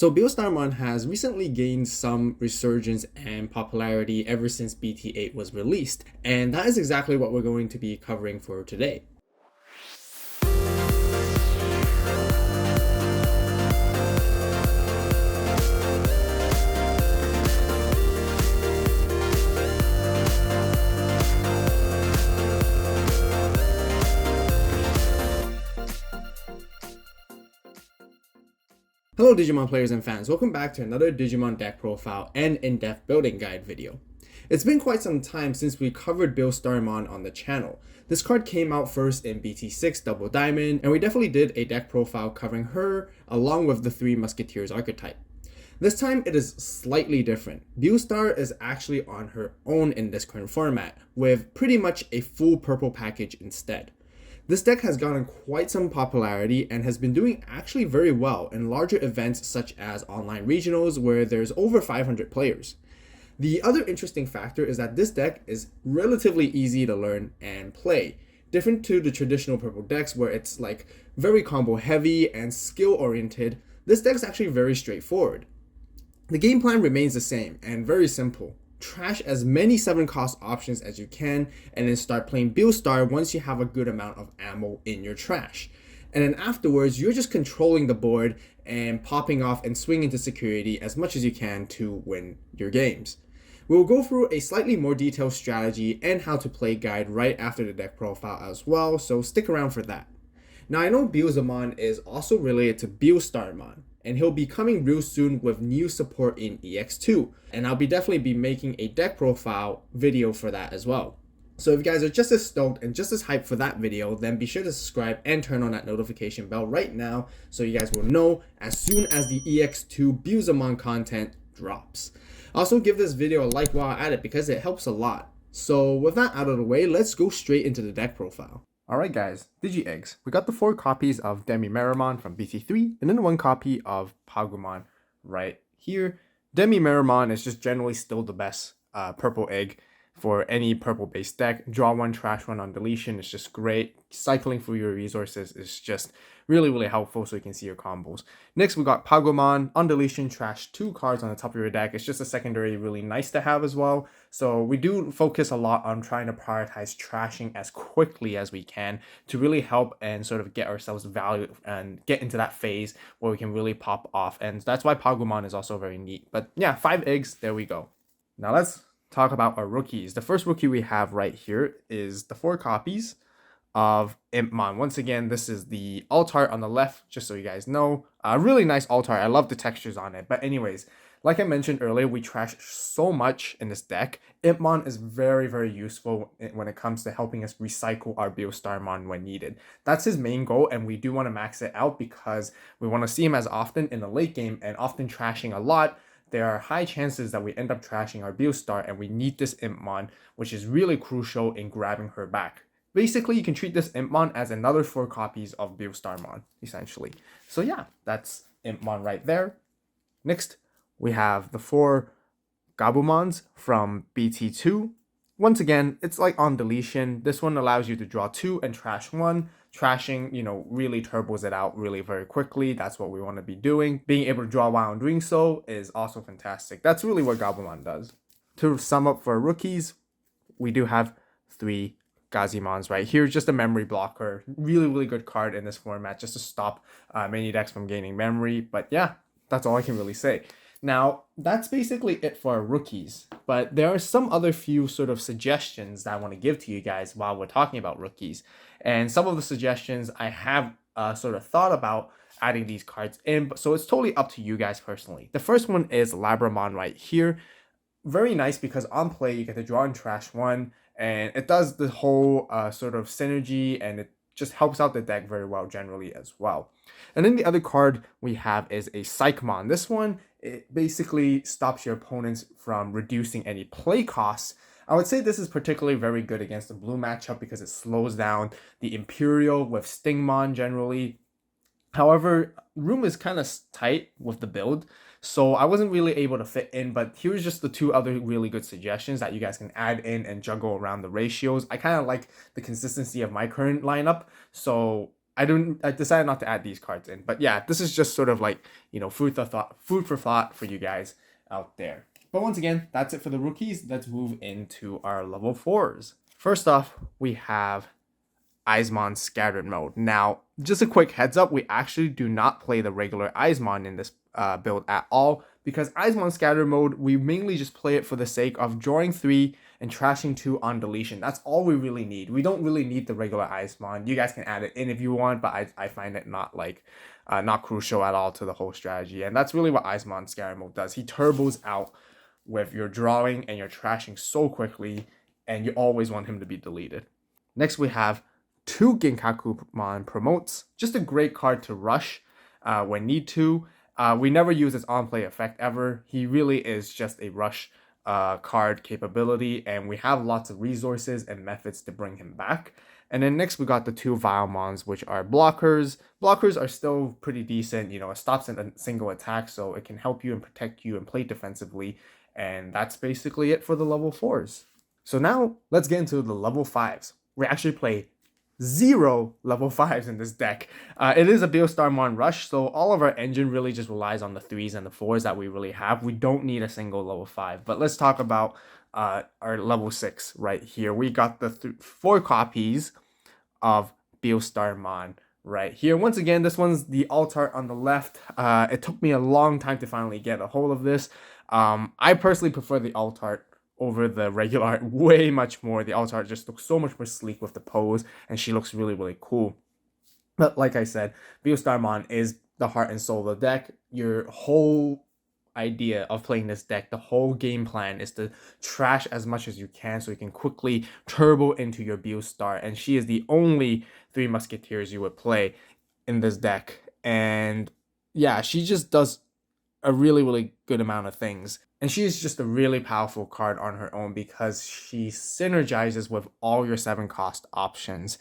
So Beelstarmon has recently gained some resurgence and popularity ever since BT8 was released, and that is exactly what we're going to be covering for today. Hello Digimon players and fans, welcome back to another Digimon deck profile and in-depth building guide video. It's been quite some time since we covered Beelstarmon on the channel. This card came out first in BT6 Double Diamond, and we definitely did a deck profile covering her along with the Three Musketeers archetype. This time it is slightly different. Beelstar is actually on her own in this current format, with pretty much a full purple package instead. This deck has gotten quite some popularity and has been doing actually very well in larger events such as online regionals where there's over 500 players. The other interesting factor is that this deck is relatively easy to learn and play, different to the traditional purple decks where it's like very combo heavy and skill oriented. This deck's actually very straightforward. The game plan remains the same and very simple. Trash as many 7-cost options as you can, and then start playing Beelstar once you have a good amount of ammo in your trash. And then afterwards, you're just controlling the board and popping off and swinging to security as much as you can to win your games. We'll go through a slightly more detailed strategy and how to play guide right after the deck profile as well, so stick around for that. Now I know Beelstarmon is also related to Beelstarmon, and he'll be coming real soon with new support in EX2, and I'll definitely be making a deck profile video for that as well. So if you guys are just as stoked and just as hyped for that video, then be sure to subscribe and turn on that notification bell right now so you guys will know as soon as the EX2 Beelstarmon content drops. Also give this video a like while at it because it helps a lot. So with that out of the way, let's go straight into the deck profile. Alright guys, Digi-eggs. We got the 4 copies of Demi-Meramon from BT3, and then 1 copy of Pagumon right here. Demi-Meramon is just generally still the best purple egg for any purple based deck. Draw 1, trash 1 on deletion is just great. Cycling through your resources is just really helpful so you can see your combos. Next we got Pagumon. On deletion, trash 2 cards on the top of your deck. It's just a secondary really nice to have as well. So we do focus a lot on trying to prioritize trashing as quickly as we can to really help and sort of get ourselves value and get into that phase where we can really pop off. And that's why Pagumon is also very neat. But yeah, 5 eggs, there we go. Now let's talk about our rookies. The first rookie we have right here is the 4 copies of Impmon. Once again, this is the alt art on the left, just so you guys know. Really nice alt art. I love the textures on it. But anyways, like I mentioned earlier, we trash so much in this deck. Impmon is very useful when it comes to helping us recycle our Beelstarmon when needed. That's his main goal, and we do want to max it out because we want to see him as often in the late game and often trashing a lot. There are high chances that we end up trashing our Beelstar, and we need this Impmon, which is really crucial in grabbing her back. Basically, you can treat this Impmon as another 4 copies of Beelstarmon, essentially. So yeah, that's Impmon right there. Next, we have the 4 Gabumons from BT2. Once again, it's like on deletion. This one allows you to draw 2 and trash 1. Trashing, really turbos it out really very quickly. That's what we want to be doing. Being able to draw while doing so is also fantastic. That's really what Gabumon does. To sum up for rookies, we do have 3 Gazimons right here. Just a memory blocker. Really good card in this format just to stop many decks from gaining memory. But yeah, that's all I can really say. Now, that's basically it for our rookies, but there are some other few sort of suggestions that I want to give to you guys while we're talking about rookies. And some of the suggestions I have sort of thought about adding these cards in, so it's totally up to you guys personally. The first one is Labramon right here. Very nice because on play, you get to draw and trash 1, and it does the whole sort of synergy, and it just helps out the deck very well generally as well. And then the other card we have is a Psychmon. This one, it basically stops your opponents from reducing any play costs. I would say this is particularly very good against the blue matchup because it slows down the Imperial with Stingmon generally. However, room is kind of tight with the build, so I wasn't really able to fit in, but here's just the 2 other really good suggestions that you guys can add in and juggle around the ratios. I kind of like the consistency of my current lineup, so I decided not to add these cards in. But yeah, this is just sort of like, you know, food for thought for you guys out there. But once again, that's it for the rookies. Let's move into our level 4s. First off, we have Eismon Scattered Mode. Now, just a quick heads up, we actually do not play the regular Eismon in this build at all, because Eismon Scattered Mode, we mainly just play it for the sake of drawing 3 and trashing 2 on deletion. That's all we really need. We don't really need the regular Eismon. You guys can add it in if you want, but I find it not not crucial at all to the whole strategy. And that's really what Eismon Scattered Mode does. He turbos out with your drawing and your trashing so quickly, and you always want him to be deleted. Next, we have 2 Ginkakumon Promotes. Just a great card to rush when need to. We never use his on-play effect ever. He really is just a rush card capability, and we have lots of resources and methods to bring him back. And then next we got the 2 Vilemons, which are blockers. Blockers are still pretty decent. You know, it stops at a single attack, so it can help you and protect you and play defensively. And that's basically it for the level 4s. So now let's get into the level 5s. We actually play 0 level 5s in this deck. It is a Beelstarmon rush, so all of our engine really just relies on the 3s and the 4s that we really have. We don't need a single level 5. But let's talk about our level 6 right here. We got the 4 copies of Beelstarmon right here. Once again, this one's the alt art on the left. It took me a long time to finally get a hold of this. I personally prefer the alt art over the regular art way much more. The alt art just looks so much more sleek with the pose, and she looks really, really cool. But like I said, Beelstarmon is the heart and soul of the deck. Your whole idea of playing this deck, the whole game plan is to trash as much as you can so you can quickly turbo into your Beelstar, and she is the only Three Musketeers you would play in this deck. And yeah, she just does a really, really good amount of things. And she is just a really powerful card on her own because she synergizes with all your 7 cost options.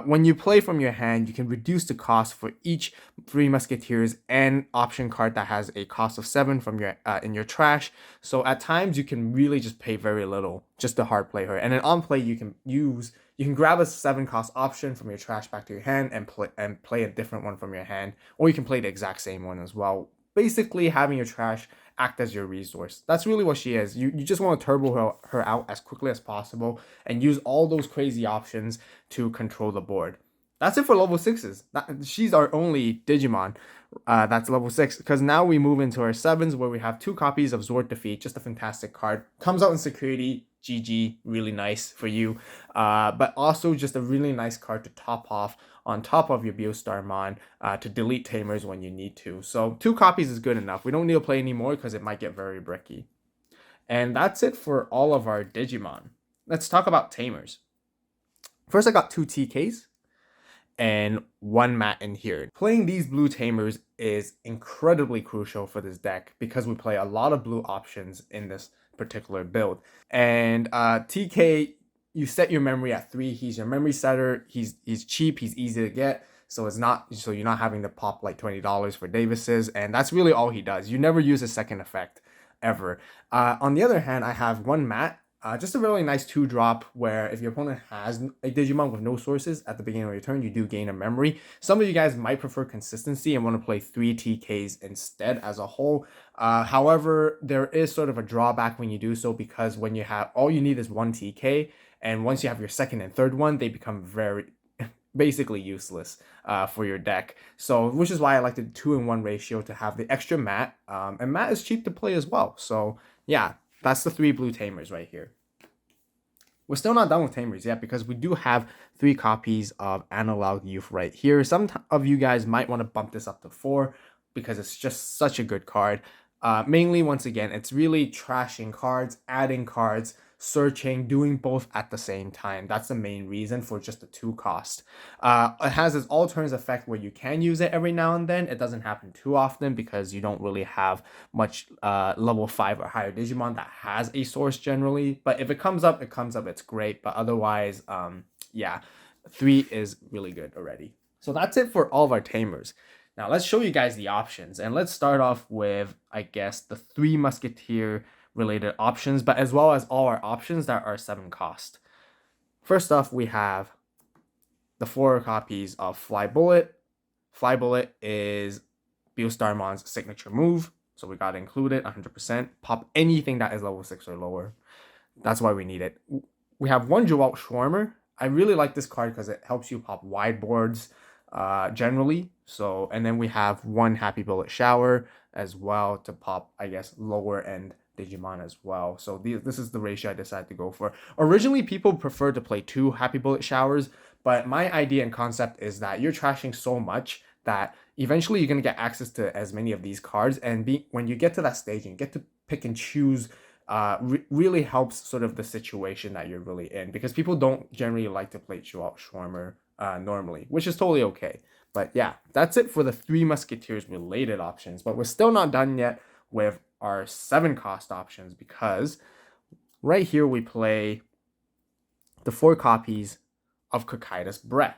When you play from your hand, you can reduce the cost for each Three Musketeers and option card that has a cost of 7 from your in your trash. So at times you can really just pay very little just to hard play her. And then on play you can grab a 7 cost option from your trash back to your hand and play a different one from your hand, or you can play the exact same one as well. Basically having your trash act as your resource. That's really what she is. You just want to turbo her out as quickly as possible and use all those crazy options to control the board. That's it for level 6s. She's our only Digimon that's level 6, because now we move into our 7s where we have 2 copies of Zord Defeat. Just a fantastic card. Comes out in security. GG, really nice for you. But also just a really nice card to top off on top of your Beelstarmon to delete Tamers when you need to. So 2 copies is good enough. We don't need to play anymore because it might get very bricky. And that's it for all of our Digimon. Let's talk about Tamers. First, I got 2 TKs and 1 mat in here. Playing these blue Tamers is incredibly crucial for this deck because we play a lot of blue options in this particular build. And TK, you set your memory at 3. He's your memory setter. He's cheap. He's easy to get. So you're not having to pop like $20 for Davis's, and that's really all he does. You never use a second effect ever. On the other hand, I have 1 mat. Just a really nice 2-drop where if your opponent has a Digimon with no sources at the beginning of your turn, you do gain a memory. Some of you guys might prefer consistency and want to play 3 TKs instead as a whole. However, there is sort of a drawback when you do so, because when you have all you need is 1 TK, and once you have your second and third one, they become very basically useless for your deck. So which is why I like the 2-in-1 ratio to have the extra mat. And mat is cheap to play as well. So yeah, that's the 3 blue Tamers right here. We're still not done with Tamers yet because we do have 3 copies of Analog Youth right here. Some of you guys might want to bump this up to 4 because it's just such a good card. Mainly, once again, it's really trashing cards, adding cards, searching, doing both at the same time. That's the main reason for just the 2 cost. It has this all turns effect where you can use it every now and then. It doesn't happen too often because you don't really have much level 5 or higher Digimon that has a source generally. But if it comes up, it's great. But otherwise, yeah, 3 is really good already. So that's it for all of our Tamers. Now let's show you guys the options, and let's start off with, I guess, the 3 Musketeer related options, but as well as all our options that are 7 cost. First off, we have the 4 copies of Fly Bullet. Fly Bullet is Beelstarmon's signature move, so we gotta include it 100%. Pop anything that is level 6 or lower. That's why we need it. We have one Avault Schwarmer. I really like this card because it helps you pop wide boards generally. So, and then we have one Happy Bullet Shower as well to pop, I guess, lower end Digimon as well. So this is the ratio I decided to go for. Originally, people prefer to play 2 Happy Bullet Showers, but my idea and concept is that you're trashing so much that eventually you're going to get access to as many of these cards, and when you get to that stage and you get to pick and choose, really helps sort of the situation that you're really in, because people don't generally like to play Avault Schwarmer normally, which is totally okay. But yeah, that's it for the Three Musketeers related options, but we're still not done yet with our 7 cost options, because right here we play the 4 copies of Cocytus Breath.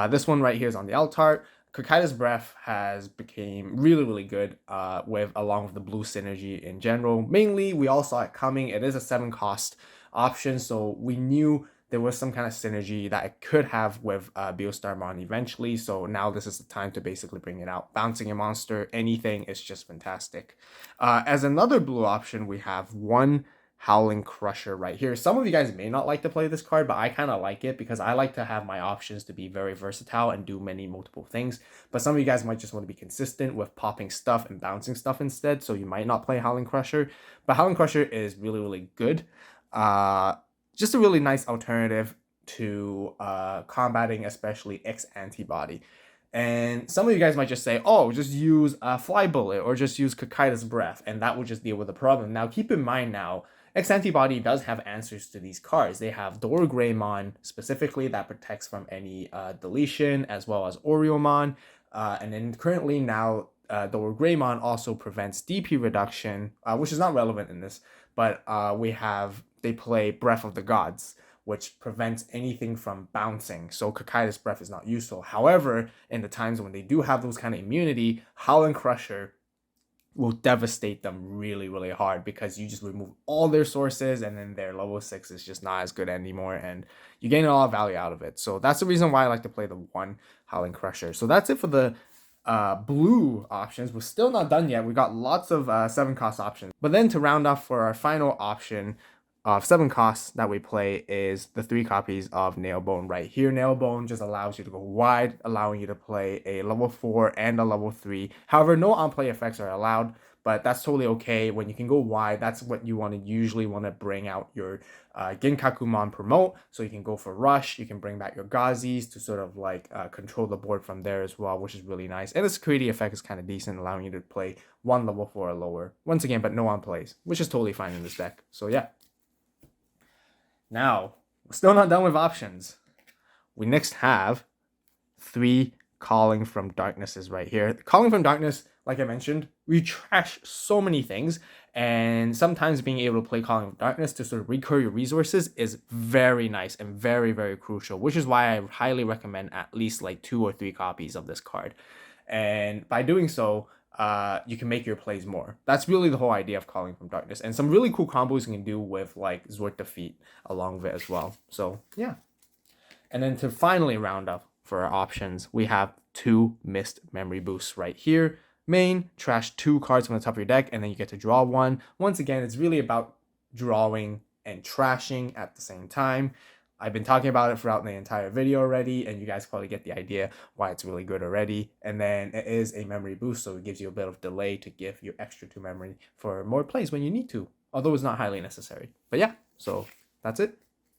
This one right here is on the alt art. Cocytus Breath has became really good along with the blue synergy in general. Mainly, we all saw it coming. It is a 7 cost option, so we knew there was some kind of synergy that it could have with Beelstarmon eventually. So now this is the time to basically bring it out. Bouncing a monster, anything is just fantastic. As another blue option, we have one Howling Crusher right here. Some of you guys may not like to play this card, but I kind of like it because I like to have my options to be very versatile and do multiple things. But some of you guys might just want to be consistent with popping stuff and bouncing stuff instead, so you might not play Howling Crusher. But Howling Crusher is really good. Just a really nice alternative to combating especially X-Antibody. And some of you guys might just say, oh, just use Fly Bullet or just use Cocytus Breath, and that will just deal with the problem. Now, keep in mind now, X-Antibody does have answers to these cards. They have BlackWarGreymon specifically that protects from any deletion, as well as Oriomon. And then currently now, BlackWarGreymon also prevents DP reduction, which is not relevant in this, but they play Breath of the Gods, which prevents anything from bouncing. So Cocytus Breath is not useful. However, in the times when they do have those kind of immunity, Howling Crusher will devastate them really hard, because you just remove all their sources and then their level 6 is just not as good anymore, and you gain a lot of value out of it. So that's the reason why I like to play the one Howling Crusher. So that's it for the blue options. We're still not done yet. We got lots of 7 cost options. But then to round off for our final option of 7 costs that we play is the 3 copies of Nailbone right here. Nailbone just allows you to go wide, allowing you to play a level 4 and a level 3. However, no on-play effects are allowed, but that's totally okay. When you can go wide, that's what you usually want to bring out your Ginkakumon promote, so you can go for rush. You can bring back your Gazis to sort of like control the board from there as well, which is really nice. And the security effect is kind of decent, allowing you to play 1 level 4 or lower. Once again, but no on-plays, which is totally fine in this deck. So yeah. Now, we're still not done with options. We next have 3 Calling from Darknesses right here. Calling from Darkness, like I mentioned, we trash so many things, and sometimes being able to play Calling from Darkness to sort of recur your resources is very nice and very crucial, which is why I highly recommend at least like 2 or 3 copies of this card. And by doing so, you can make your plays more. That's really the whole idea of Calling from Darkness, and some really cool combos you can do with like Zort Defeat along with it as well. So yeah. And then to finally round up for our options, we have 2 Mist Memory Boosts right here. Main, trash 2 cards from the top of your deck, and then you get to draw 1. Once again, it's really about drawing and trashing at the same time. I've been talking about it throughout the entire video already, and you guys probably get the idea why it's really good already. And then it is a memory boost, so it gives you a bit of delay to give you extra 2 memory for more plays when you need to, although it's not highly necessary. But yeah, so that's it.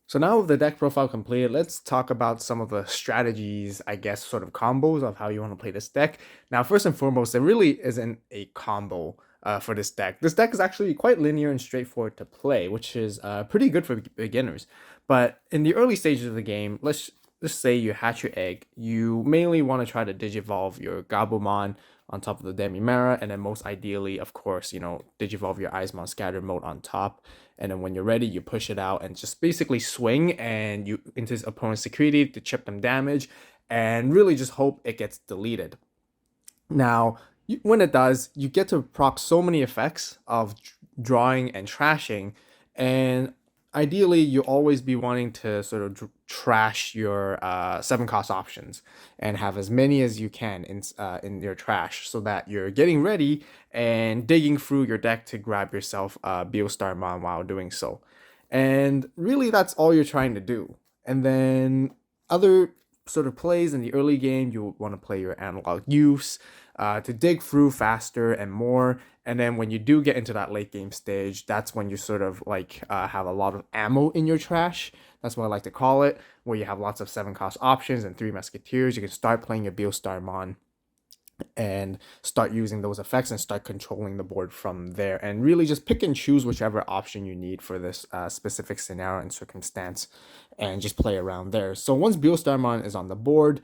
So now with the deck profile completed, let's talk about some of the strategies, I guess, sort of combos of how you want to play this deck. Now, first and foremost, there really isn't a combo for this deck. This deck is actually quite linear and straightforward to play, which is pretty good for beginners. But in the early stages of the game, let's just say you hatch your egg. You mainly want to try to Digivolve your Gabumon on top of the Demimera, and then most ideally, of course, Digivolve your Eismon Scatter Mode on top. And then when you're ready, you push it out and just basically swing and you into his opponent's security to chip them damage, and really just hope it gets deleted. Now, when it does, you get to proc so many effects of drawing and trashing, and ideally you always be wanting to sort of trash your 7-cost options and have as many as you can in your trash, so that you're getting ready and digging through your deck to grab yourself Beelstarmon while doing so. And really that's all you're trying to do. And then other sort of plays in the early game, you want to play your analog use to dig through faster and more. And then when you do get into that late game stage, that's when you sort of like have a lot of ammo in your trash. That's what I like to call it, where you have lots of 7-cost options and Three Musketeers. You can start playing your Beelstarmon and start using those effects and start controlling the board from there, and really just pick and choose whichever option you need for this specific scenario and circumstance, and just play around there. So once Beelstarmon is on the board,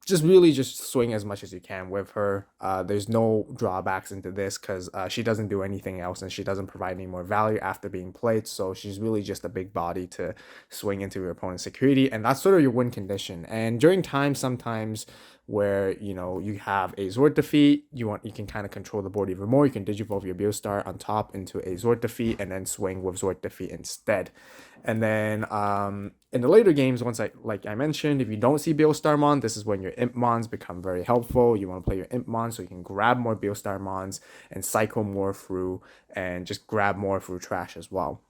just swing as much as you can with her. There's no drawbacks into this because she doesn't do anything else and she doesn't provide any more value after being played. So she's really just a big body to swing into your opponent's security, and that's sort of your win condition. And during times sometimes where you have a Zord defeat, you can kind of control the board even more. You can digivolve your Beelstar on top into a Zord defeat and then swing with Zord defeat instead. And then in the later games, like I mentioned, if you don't see Beelstarmon, this is when your Impmons become very helpful. You want to play your Impmon so you can grab more Beelstarmons and cycle more through and just grab more through trash as well.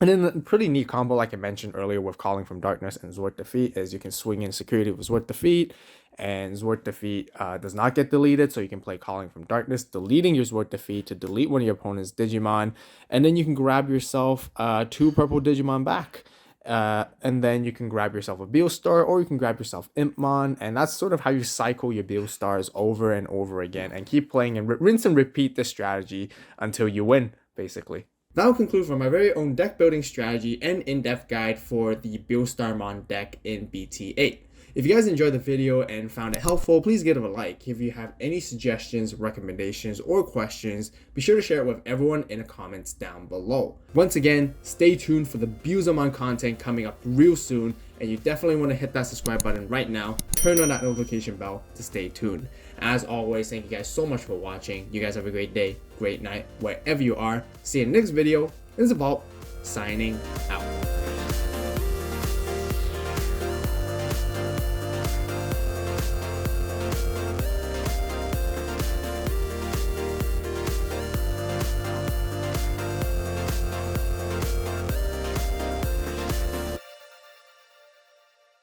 And then a pretty neat combo, like I mentioned earlier, with Calling from Darkness and Zord Defeat, is you can swing in security with Zord Defeat, and Zord Defeat does not get deleted, so you can play Calling from Darkness, deleting your Zord Defeat to delete one of your opponent's Digimon, and then you can grab yourself 2 purple Digimon back. And then you can grab yourself a Beelstar, or you can grab yourself Impmon, and that's sort of how you cycle your Beelstars over and over again, and keep playing and rinse and repeat this strategy until you win, basically. That will conclude for my very own deck building strategy and in-depth guide for the Beelstarmon deck in BT8. If you guys enjoyed the video and found it helpful, please give it a like. If you have any suggestions, recommendations, or questions, be sure to share it with everyone in the comments down below. Once again, stay tuned for the Beelstarmon content coming up real soon, and you definitely want to hit that subscribe button right now. Turn on that notification bell to stay tuned. As always, thank you guys so much for watching. You guys have a great day, great night, wherever you are. See you in the next video. This is Avault, signing out.